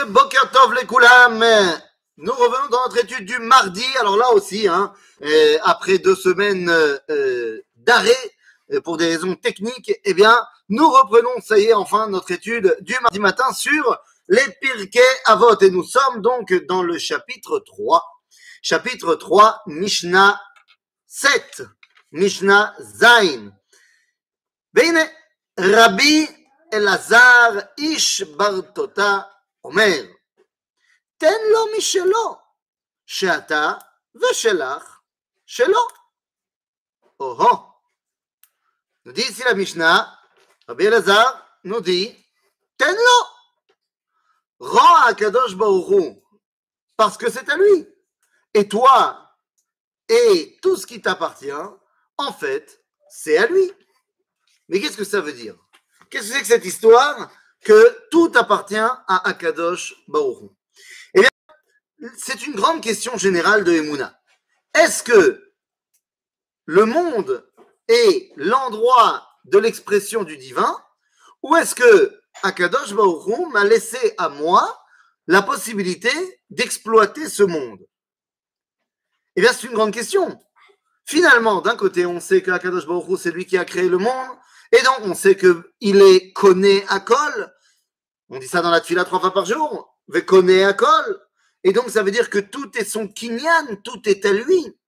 Boker Tov Lekulam. Nous revenons dans notre étude du mardi. Alors là aussi, après 2 semaines d'arrêt pour des raisons techniques, eh bien, nous reprenons, ça y est, enfin, notre étude du mardi matin sur les Pirkei Avot. Et nous sommes donc dans le chapitre 3. Chapitre 3, Mishnah 7. Mishnah Zain. Bene, Rabbi Elazar Ish Bartota Omer. תן לו משלו, שאתה ושלך שלו. Oh. Nous dit ici la Mishnah, Rabbi Elazar nous dit, תן לו. Rends à Kadosh Baruch Hu, parce que c'est à lui. Et toi, et tout ce qui t'appartient, en fait, c'est à lui. Mais qu'est-ce que ça veut dire? Qu'est-ce que c'est que cette histoire que tout appartient à Akadosh Baruch Hu? Eh bien, c'est une grande question générale de Emouna. Est-ce que le monde est l'endroit de l'expression du divin, ou est-ce que Akadosh Baruch Hu m'a laissé à moi la possibilité d'exploiter ce monde? Eh bien, c'est une grande question. Finalement, d'un côté, on sait que Akadosh Baruch Hu, c'est lui qui a créé le monde, et donc on sait qu'il est Koné Akol. On dit ça dans la Tfila 3 fois par jour. Vekoné Akol. Et donc, ça veut dire que tout est son kinyan, tout est à lui.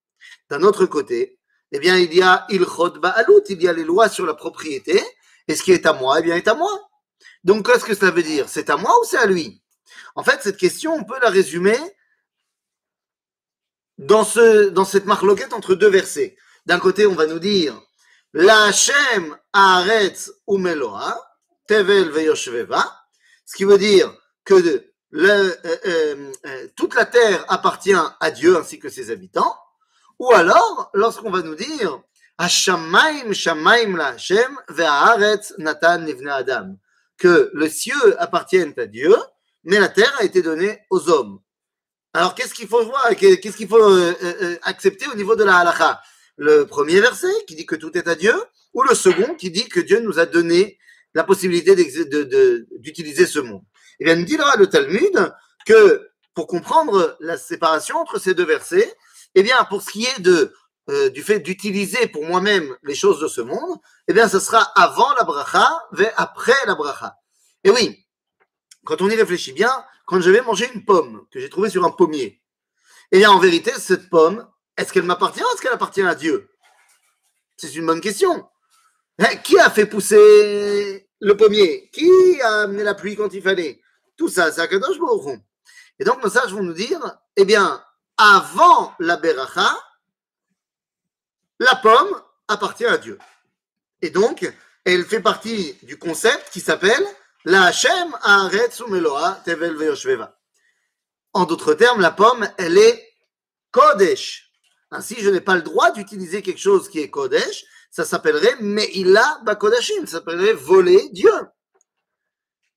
D'un autre côté, eh bien, il y a Ilchot Ba'alut, il y a les lois sur la propriété, et ce qui est à moi, eh bien, est à moi. Donc, qu'est-ce que ça veut dire? C'est à moi ou c'est à lui? En fait, cette question, on peut la résumer dans cette marloquette entre 2 versets. D'un côté, on va nous dire La Hashem Haaretz Umeloa, Tevel Veyoshveva, ce qui veut dire que toute la terre appartient à Dieu ainsi que ses habitants. Ou alors, lorsqu'on va nous dire Hashamaim Shamaim la Hashem ve'haaretz Natan livnei Adam, que le cieux appartiennent à Dieu, mais la terre a été donnée aux hommes. Alors, qu'est-ce qu'il faut voir, qu'est-ce qu'il faut accepter au niveau de la halakha? Le premier verset qui dit que tout est à Dieu, ou le second qui dit que Dieu nous a donné la possibilité d'utiliser ce monde? Eh bien, nous dit là le Talmud que pour comprendre la séparation entre ces 2 versets, eh bien, pour ce qui est du fait d'utiliser pour moi-même les choses de ce monde, eh bien, ce sera avant la bracha et après la bracha. Et oui, quand on y réfléchit bien, quand je vais manger une pomme que j'ai trouvée sur un pommier, eh bien, en vérité, cette pomme, est-ce qu'elle m'appartient ou est-ce qu'elle appartient à Dieu? C'est une bonne question. Qui a fait pousser le pommier? Qui a amené la pluie quand il fallait? Tout ça, c'est Akadosh Baruch Hu. Et donc, nos sages vont nous dire, eh bien, avant la beracha, la pomme appartient à Dieu. Et donc, elle fait partie du concept qui s'appelle la Hashem Haaretz Umeloa Tevel Veyoshveva. En d'autres termes, la pomme, elle est Kodesh. Ainsi, je n'ai pas le droit d'utiliser quelque chose qui est Kodesh. Ça s'appellerait Me'ila Bakodashim. Ça s'appellerait voler Dieu.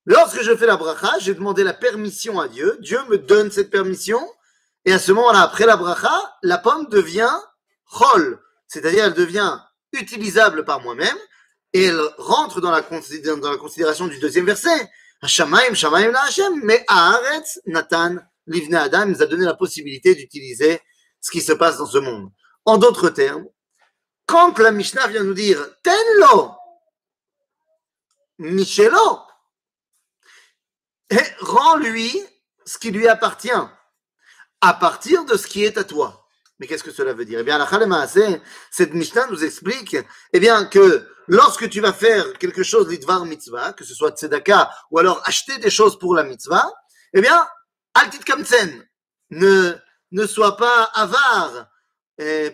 Lorsque je fais la bracha, j'ai demandé la permission à Dieu. Dieu me donne cette permission. Et à ce moment-là, après la bracha, la pomme devient chol. C'est-à-dire, elle devient utilisable par moi-même. Et elle rentre dans la considération du 2e verset. Hashamaim, Shamaim la Hashem, mais Haaretz Natan livnei Adam nous a donné la possibilité d'utiliser ce qui se passe dans ce monde. En d'autres termes, quand la Mishnah vient nous dire Tenlo, Michelo, rends-lui ce qui lui appartient à partir de ce qui est à toi. Mais qu'est-ce que cela veut dire? Eh bien, la Chalemaaseh, cette Mishnah nous explique eh bien, que lorsque tu vas faire quelque chose l'idvar mitzvah, que ce soit tzedaka ou alors acheter des choses pour la mitzvah, eh bien, altit kamtsen, ne sois pas avare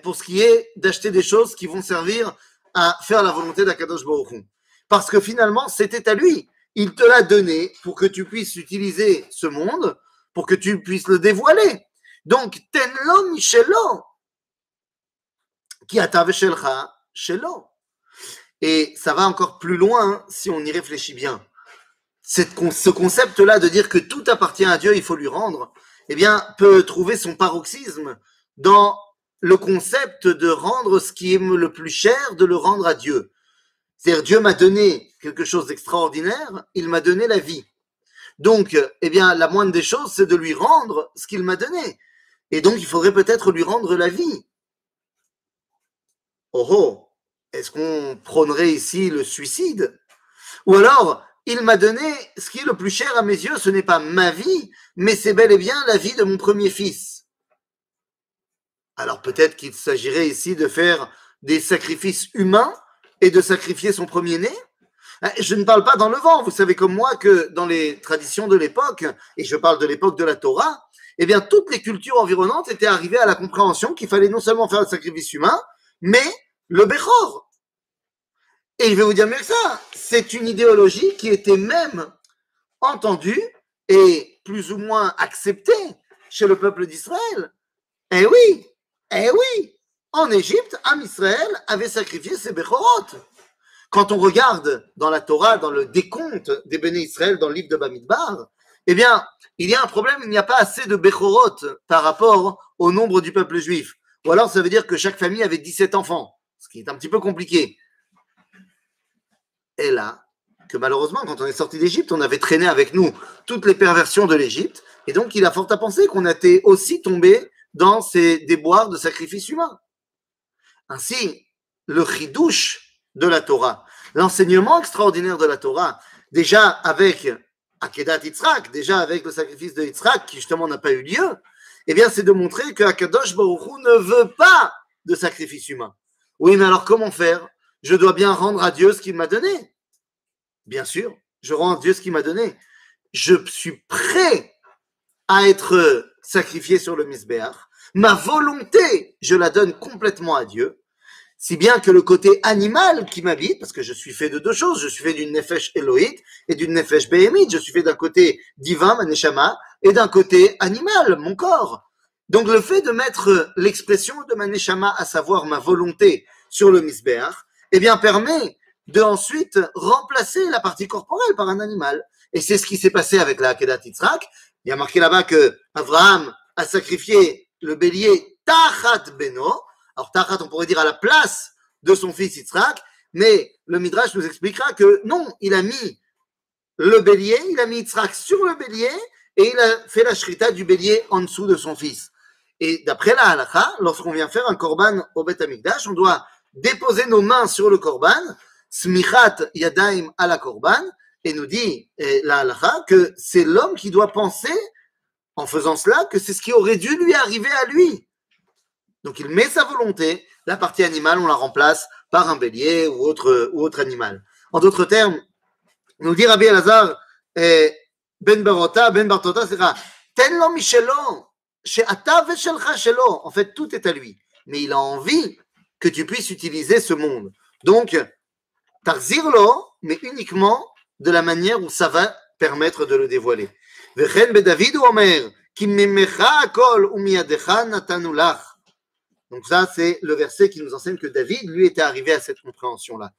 pour ce qui est d'acheter des choses qui vont servir à faire la volonté d'Akadosh Baruch Hu. Parce que finalement, c'était à lui. Il te l'a donné pour que tu puisses utiliser ce monde, pour que tu puisses le dévoiler. Donc, tenlo michelo, ki ata veshelcha shelo. Et ça va encore plus loin si on y réfléchit bien. Ce concept-là de dire que tout appartient à Dieu, il faut lui rendre, eh bien, peut trouver son paroxysme dans le concept de rendre ce qui est le plus cher, de le rendre à Dieu. C'est-à-dire, Dieu m'a donné quelque chose d'extraordinaire, il m'a donné la vie. Donc, eh bien, la moindre des choses, c'est de lui rendre ce qu'il m'a donné. Et donc, il faudrait peut-être lui rendre la vie. Oh oh, est-ce qu'on prônerait ici le suicide? Ou alors, il m'a donné ce qui est le plus cher à mes yeux, ce n'est pas ma vie, mais c'est bel et bien la vie de mon premier fils. Alors peut-être qu'il s'agirait ici de faire des sacrifices humains et de sacrifier son premier-né. Je ne parle pas dans le vent, vous savez comme moi que dans les traditions de l'époque, et je parle de l'époque de la Torah, eh bien toutes les cultures environnantes étaient arrivées à la compréhension qu'il fallait non seulement faire le sacrifice humain, mais le Bechor. Et je vais vous dire mieux que ça, c'est une idéologie qui était même entendue et plus ou moins acceptée chez le peuple d'Israël. Eh oui, eh oui, en Égypte, Am Israël avait sacrifié ses Bechorot. Quand on regarde dans la Torah, dans le décompte des Béné Israël, dans le livre de Bamidbar, eh bien, il y a un problème, il n'y a pas assez de Bechorot par rapport au nombre du peuple juif. Ou alors, ça veut dire que chaque famille avait 17 enfants, ce qui est un petit peu compliqué. Et là, que malheureusement, quand on est sorti d'Égypte, on avait traîné avec nous toutes les perversions de l'Égypte, et donc il a fort à penser qu'on était aussi tombé dans ces déboires de sacrifices humains. Ainsi, le chidouche de la Torah, l'enseignement extraordinaire de la Torah, déjà avec Akedat Yitzhak, déjà avec le sacrifice de Yitzhak, qui justement n'a pas eu lieu, eh bien c'est de montrer que Akadosh Baruch Hu ne veut pas de sacrifice humain. Oui, mais alors comment faire? Je dois bien rendre à Dieu ce qu'il m'a donné. Bien sûr, je rends à Dieu ce qu'il m'a donné. Je suis prêt à être sacrifié sur le Misbéach. Ma volonté, je la donne complètement à Dieu. Si bien que le côté animal qui m'habite, parce que je suis fait de deux choses, je suis fait d'une nefesh Elohit et d'une nefesh Behemit, je suis fait d'un côté divin, ma neshama, et d'un côté animal, mon corps. Donc le fait de mettre l'expression de ma neshama, à savoir ma volonté, sur le misbéach, eh bien permet de ensuite remplacer la partie corporelle par un animal. Et c'est ce qui s'est passé avec la Akedat Yitzhak. Il y a marqué là-bas que Abraham a sacrifié le bélier Tachat Beno. Alors Tachat, on pourrait dire à la place de son fils Yitzhak, mais le Midrash nous expliquera que non, il a mis le bélier, il a mis Yitzhak sur le bélier et il a fait la shrita du bélier en dessous de son fils. Et d'après la halakha, lorsqu'on vient faire un korban au Beth Amikdash, on doit déposer nos mains sur le korban, smichat yadaim à la korban, et nous dit la halakha que c'est l'homme qui doit penser, en faisant cela, que c'est ce qui aurait dû lui arriver à lui. Donc il met sa volonté, la partie animale, on la remplace par un bélier ou autre animal. En d'autres termes, nous dit Rabbi Elazar, Ben Bartota, c'est ça, Tenlo Michelon, chez Ata Veshelcha Shelo, en fait tout est à lui, mais il a envie que tu puisses utiliser ce monde. Donc, Tarzirlo, mais uniquement de la manière où ça va permettre de le dévoiler. Vechen Bedavid ou Omer, Ki memecha akol umiadecha natanu lach. Donc ça, c'est le verset qui nous enseigne que David, lui, était arrivé à cette compréhension-là.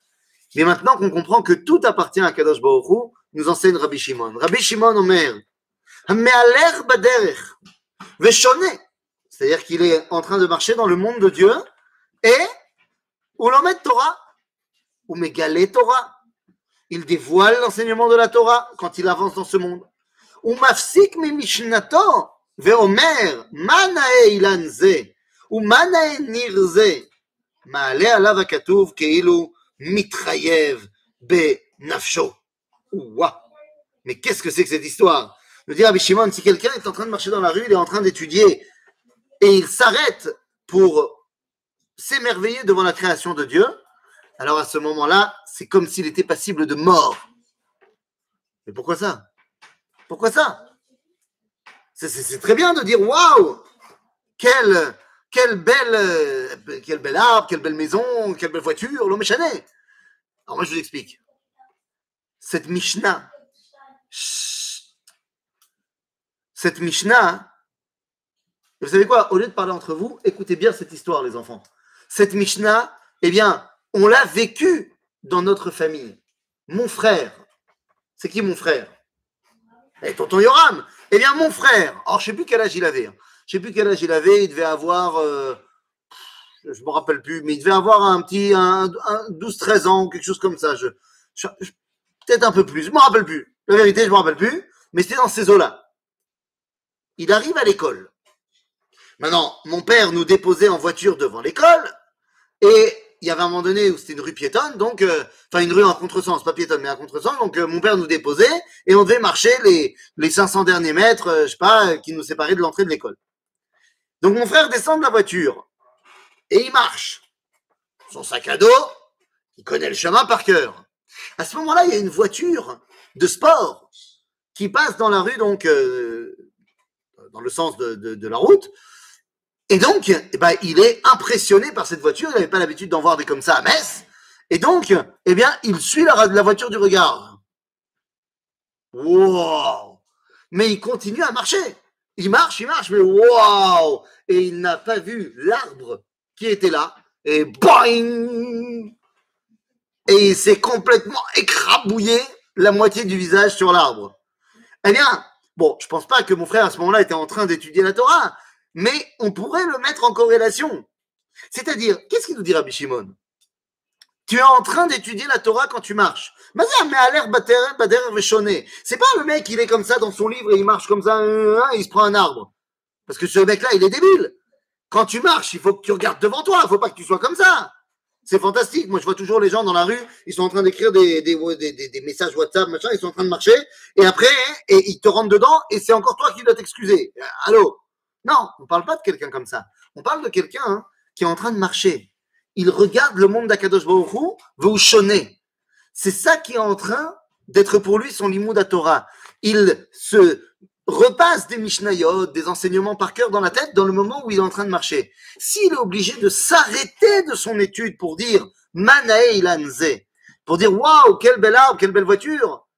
Mais maintenant qu'on comprend que tout appartient à Kadosh Baruch Hu, nous enseigne Rabbi Shimon. Rabbi Shimon Omer, Hame'alech baderech, veshone, c'est-à-dire qu'il est en train de marcher dans le monde de Dieu, et ulomet Torah, ou megale Torah, il dévoile l'enseignement de la Torah quand il avance dans ce monde. Ou mafsik mi mishnato, ve'omer, manae ilan ze, ומה ניר זה? מעלה עליו הכתוב כאילו מתחייב בנפשו. Ouah. Mais qu'est-ce que c'est que cette histoire? Je veux dire, Rabbi Shimon, si quelqu'un est en train de marcher dans la rue, il est en train d'étudier et il s'arrête pour s'émerveiller devant la création de Dieu, alors à ce moment-là, c'est comme s'il était passible de mort. Mais pourquoi ça? Pourquoi ça? C'est très bien de dire waouh, quel bel arbre, quelle belle maison, quelle belle voiture, l'homme échané. Alors moi je vous explique. Cette Mishnah, vous savez quoi? Au lieu de parler entre vous, écoutez bien cette histoire, les enfants. Cette Mishnah, eh bien, on l'a vécue dans notre famille. Mon frère, c'est qui mon frère? Eh, tonton Yoram. Eh bien, mon frère, alors je ne sais plus quel âge il avait. Je ne sais plus quel âge il avait, il devait avoir, je ne me rappelle plus, mais il devait avoir un 12-13 ans, quelque chose comme ça. Peut-être un peu plus, je ne me rappelle plus. La vérité, je ne me rappelle plus. mais c'était dans ces eaux-là. Il arrive à l'école. Maintenant, mon père nous déposait en voiture devant l'école, et il y avait un moment donné où c'était une rue piétonne, donc, enfin une rue en contresens, pas piétonne, mais en contresens, donc mon père nous déposait, et on devait marcher les 500 derniers mètres, je sais pas, qui nous séparaient de l'entrée de l'école. Donc mon frère descend de la voiture, et il marche. Son sac à dos, il connaît le chemin par cœur. À ce moment-là, il y a une voiture de sport qui passe dans la rue, donc dans le sens de la route. Et donc, eh ben, il est impressionné par cette voiture. Il n'avait pas l'habitude d'en voir des comme ça à Metz. Et donc, eh bien, il suit la voiture du regard. Wow! Mais il continue à marcher. Il marche, mais wow! Et il n'a pas vu l'arbre qui était là. Et boing! Et il s'est complètement écrabouillé la moitié du visage sur l'arbre. Eh bien, bon, je pense pas que mon frère à ce moment-là était en train d'étudier la Torah, mais on pourrait le mettre en corrélation. C'est-à-dire, qu'est-ce qu'il nous dit Rabbi Shimon? Tu es en train d'étudier la Torah quand tu marches. Mais à l'air bader véchoné. C'est pas le mec, il est comme ça dans son livre et il marche comme ça, il se prend un arbre. Parce que ce mec-là, il est débile. Quand tu marches, il faut que tu regardes devant toi, il faut pas que tu sois comme ça. C'est fantastique. Moi, je vois toujours les gens dans la rue, ils sont en train d'écrire des messages WhatsApp, machin, ils sont en train de marcher, et après, et ils te rentrent dedans, et c'est encore toi qui dois t'excuser. Allô? Non, on parle pas de quelqu'un comme ça. On parle de quelqu'un qui est en train de marcher. Il regarde le monde d'Akadosh Baruch Hu, v'ushoneh. C'est ça qui est en train d'être pour lui son limoud à Torah. Il se repasse des Mishnayot, des enseignements par cœur dans la tête dans le moment où il est en train de marcher. S'il est obligé de s'arrêter de son étude pour dire Manae Ilanze, pour dire waouh, quel bel arbre, quelle belle voiture,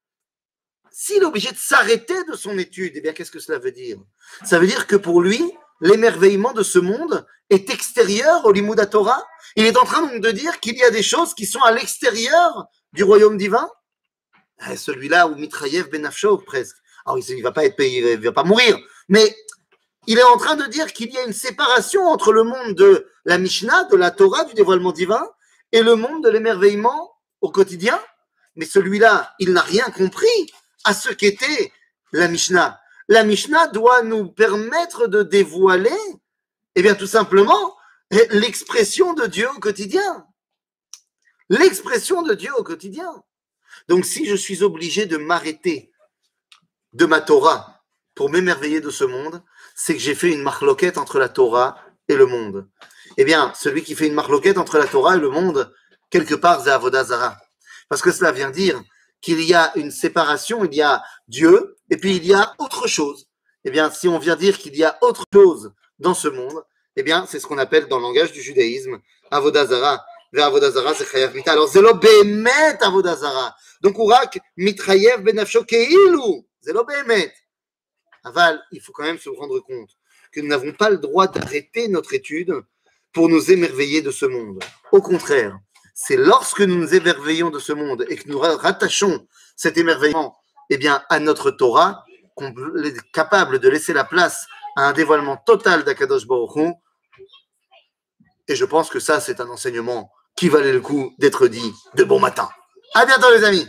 s'il est obligé de s'arrêter de son étude, eh bien qu'est-ce que cela veut dire? Ça veut dire que pour lui, l'émerveillement de ce monde est extérieur au limoud à Torah. Il est en train donc de dire qu'il y a des choses qui sont à l'extérieur du royaume divin. Celui-là où Mitrayev Benafsho presque. Alors, il va pas être payé, il va pas mourir, mais il est en train de dire qu'il y a une séparation entre le monde de la Mishnah, de la Torah, du dévoilement divin, et le monde de l'émerveillement au quotidien. Mais celui-là, il n'a rien compris à ce qu'était la Mishnah. La Mishnah doit nous permettre de dévoiler, eh bien, tout simplement, l'expression de Dieu au quotidien. L'expression de Dieu au quotidien. Donc, si je suis obligé de m'arrêter de ma Torah pour m'émerveiller de ce monde, c'est que j'ai fait une marloquette entre la Torah et le monde. Eh bien, celui qui fait une marloquette entre la Torah et le monde, quelque part, c'est Avodah Zara. Parce que cela vient dire qu'il y a une séparation, il y a Dieu, et puis il y a autre chose. Eh bien, si on vient dire qu'il y a autre chose dans ce monde, eh bien, c'est ce qu'on appelle dans le langage du judaïsme, Avodah Zara. Avodah Zara, c'est Chayav Mita. Alors, c'est lo bemet Avodah Zara. Donc, הוא רק מתחייב בנפשו כאילו, זה לא באמת. Aval, il faut quand même se rendre compte que nous n'avons pas le droit d'arrêter notre étude pour nous émerveiller de ce monde. Au contraire, c'est lorsque nous nous émerveillons de ce monde et que nous rattachons cet émerveillement, eh bien, à notre Torah, qu'on est capable de laisser la place à un dévoilement total d'Akadosh Baruch Hu. Et je pense que ça, c'est un enseignement qui valait le coup d'être dit de bon matin. À bientôt, les amis.